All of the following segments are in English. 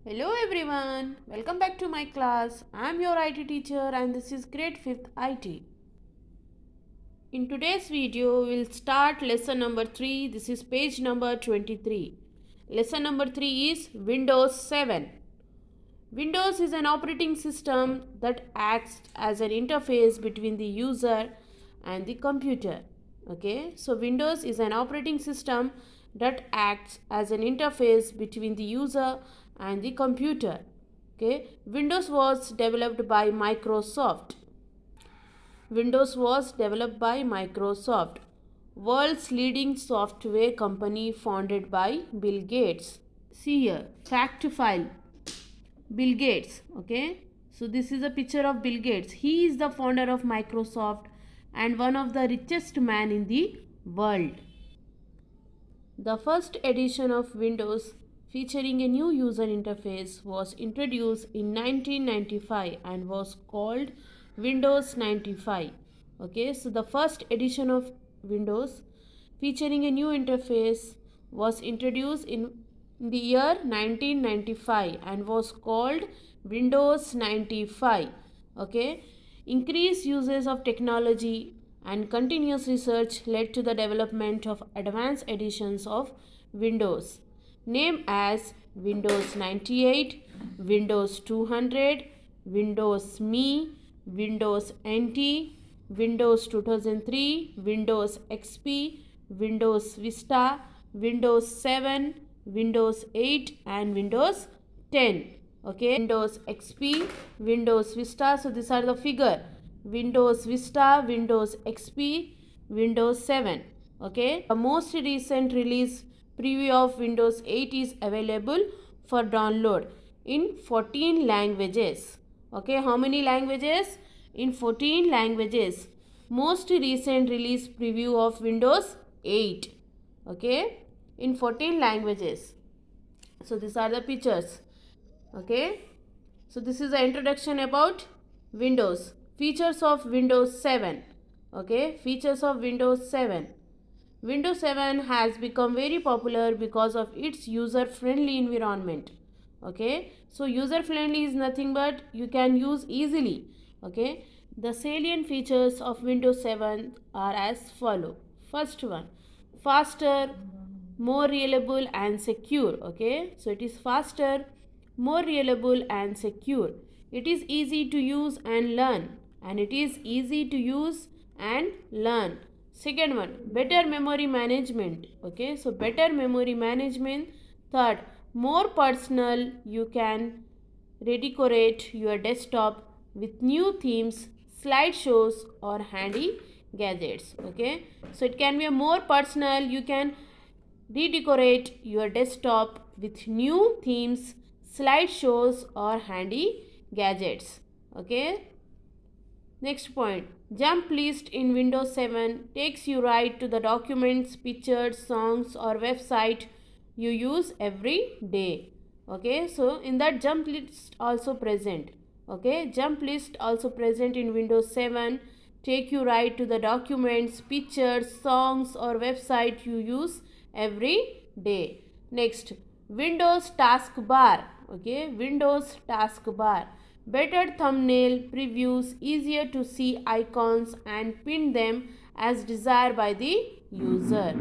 Hello everyone, welcome back to my class. I am your IT teacher and this is grade 5th IT. In today's video, we'll start lesson number 3. This is page number 23. Lesson number 3 is Windows 7. Windows is an operating system that acts as an interface between the user and the computer. Okay, so Windows is an operating system that acts as an interface between the user and the computer. Okay, Windows was developed by Microsoft. Windows was developed by Microsoft, world's leading software company founded by Bill Gates. See here, fact file. Bill Gates. Okay, so this is a picture of Bill Gates. He is the founder of Microsoft and one of the richest man in the world. The first edition of Windows featuring a new user interface was introduced in 1995 and was called Windows 95. Okay, so the first edition of Windows featuring a new interface was introduced in the year 1995 and was called Windows 95. Okay, increased uses of technology and continuous research led to the development of advanced editions of Windows, named as Windows 98, Windows 200, Windows Me, Windows NT, Windows 2003, Windows XP, Windows Vista, Windows 7, Windows 8 and Windows 10. Okay, Windows XP, Windows Vista. So these are the figure. Windows Vista, Windows XP, Windows 7. Okay, the most recent release preview of Windows 8 is available for download in 14 languages. Okay, how many languages? In 14 languages. Most recent release preview of Windows 8. Okay, in 14 languages. So these are the pictures. Okay, so this is the introduction about Windows. Features of Windows 7. Okay, features of Windows 7. Windows 7 has become very popular because of its user friendly environment. Okay, so user friendly is nothing but you can use easily. Okay, the salient features of Windows 7 are as follow. First one, faster, more reliable and secure. Okay, so it is faster, more reliable and secure. It is easy to use and learn, and it is easy to use and learn. Second one, better memory management. Okay, so better memory management. Third, more personal. You can redecorate your desktop with new themes, slideshows or handy gadgets. Okay, so it can be a more personal. You can redecorate your desktop with new themes, slideshows or handy gadgets. Okay, next point, jump list in Windows 7 takes you right to the documents, pictures, songs or website you use every day. Okay, so in that jump list also present. Okay, jump list also present in Windows 7, take you right to the documents, pictures, songs or website you use every day. Next, Windows taskbar. Okay, Windows taskbar. Better thumbnail previews, easier to see icons and pin them as desired by the user.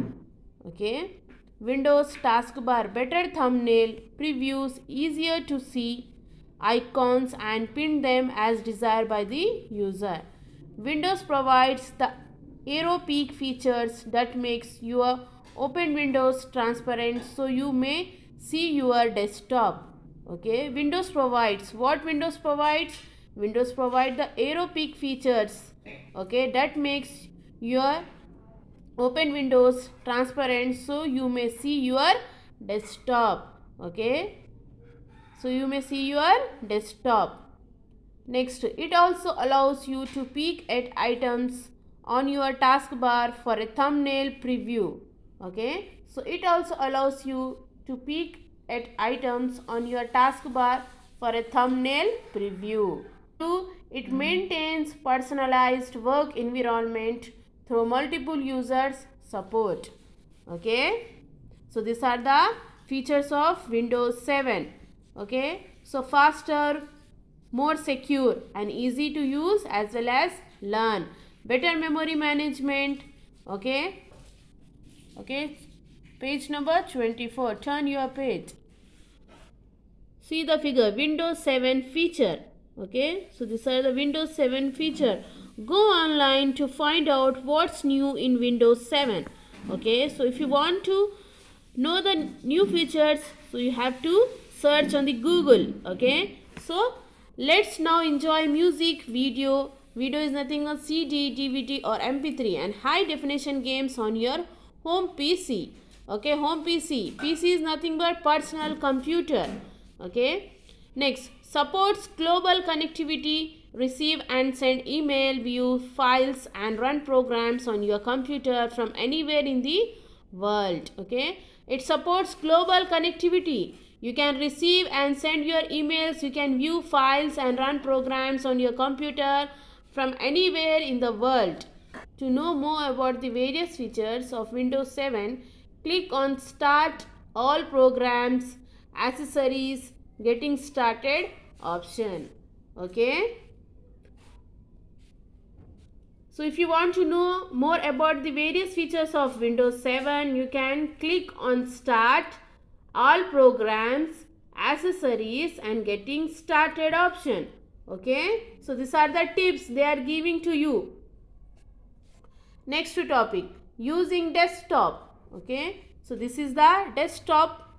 Okay, Windows taskbar. Better thumbnail previews, easier to see icons and pin them as desired by the user. Windows provides the arrow peak features that makes your open windows transparent so you may see your desktop. Okay, Windows provides what? Windows provides the arrow peak features. Okay, that makes your open windows transparent so you may see your desktop. Okay, so you may see your desktop. Next, it also allows you to peek at items on your taskbar for a thumbnail preview. Okay, so it also allows you to peek at items on your taskbar for a thumbnail preview. 2. It maintains personalized work environment through multiple users support. Okay, so these are the features of Windows 7. Okay, so faster, more secure and easy to use as well as learn. Better memory management. Okay, page number 24. Turn your page. See the figure, Windows 7 feature. Okay, so these are the Windows 7 feature. Go online to find out what's new in Windows 7. Okay, so if you want to know the new features, so you have to search on the Google. Okay, so let's now enjoy music, video. Video is nothing but CD, DVD or MP3, and high definition games on your home PC. Okay, home PC. PC is nothing but personal computer. Okay, next, supports global connectivity, receive and send email, view files and run programs on your computer from anywhere in the world. Okay, it supports global connectivity. You can receive and send your emails, you can view files and run programs on your computer from anywhere in the world. To know more about the various features of Windows 7, click on Start All Programs, Accessories, Getting Started option. Okay. So if you want to know more about the various features of Windows 7, you can click on Start All Programs, Accessories and Getting Started option. Okay. So these are the tips they are giving to you. Next topic, using desktop. Okay, so this is the desktop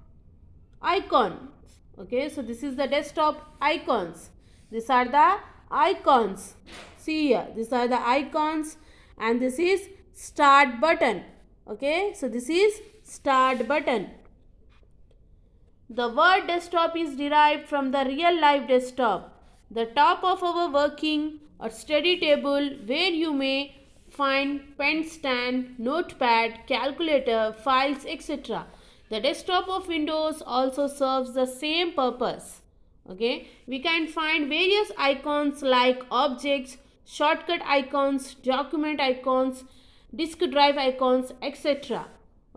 icon. Okay, so this is the desktop icons. These are the icons. See here, these are the icons and this is start button. Okay, so this is start button. The word desktop is derived from the real life desktop, the top of our working or study table where you may find pen stand, notepad, calculator, files, etc. The desktop of Windows also serves the same purpose. Okay, we can find various icons like objects, shortcut icons, document icons, disk drive icons, etc.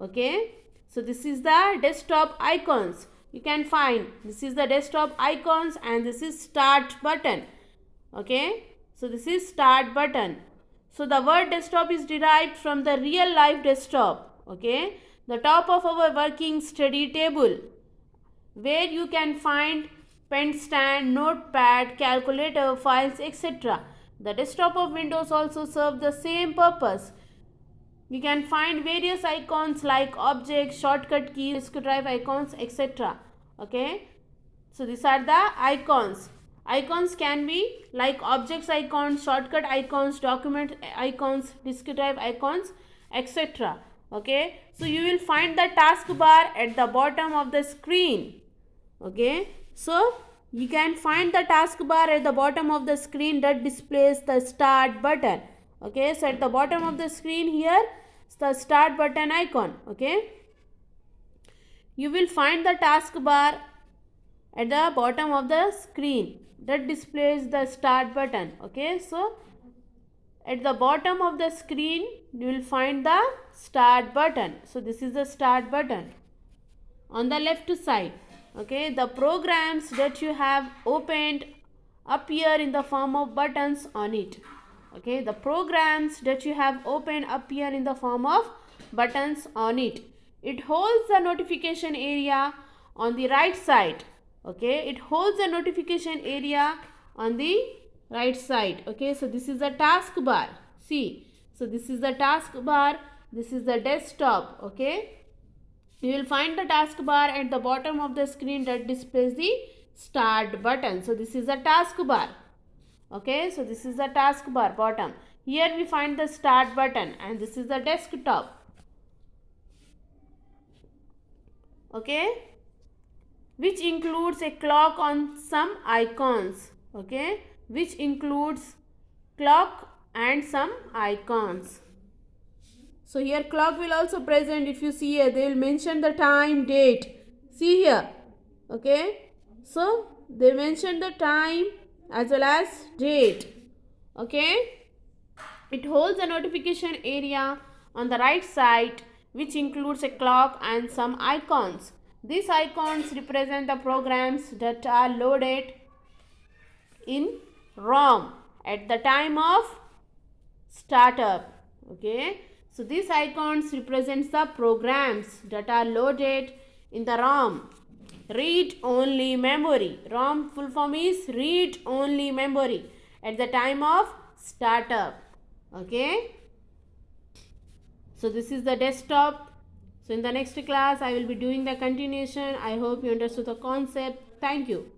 Okay, so this is the desktop icons. You can find this is the desktop icons and this is start button. Okay, so this is start button. So the word desktop is derived from the real life desktop. Okay, the top of our working study table where you can find pen stand, notepad, calculator, files, etc. The desktop of Windows also serve the same purpose. You can find various icons like objects, shortcut keys, disk drive icons, etc. Okay, so these are the icons. Icons can be like objects icons, shortcut icons, document icons, disk drive icons, etc. Okay, so you will find the taskbar at the bottom of the screen. Okay, so you can find the taskbar at the bottom of the screen that displays the start button. Okay, so at the bottom of the screen here is the start button icon. Okay, you will find the taskbar at the bottom of the screen that displays the start button. Okay, so at the bottom of the screen you will find the start button. So this is the start button. On the left side, okay, the programs that you have opened appear in the form of buttons on it. Okay, the programs that you have opened appear in the form of buttons on it. It holds the notification area on the right side. Okay, it holds the notification area on the right side. Okay, so this is the taskbar. See, so this is the taskbar, this is the desktop. Okay, you will find the taskbar at the bottom of the screen that displays the start button. So this is the taskbar. Okay, so this is the taskbar bottom. Here we find the start button and this is the desktop. Okay, which includes a clock on some icons. Okay, which includes clock and some icons. So here clock will also present. If you see here, they will mention the time, date. See here. Okay, so they mention the time as well as date. Okay, it holds a notification area on the right side which includes a clock and some icons. These icons represent the programs that are loaded in ROM at the time of startup. Okay, so these icons represents the programs that are loaded in the ROM, read only memory. ROM full form is read only memory at the time of startup. Okay, so this is the desktop. So in the next class I will be doing the continuation. I hope you understood the concept. Thank you.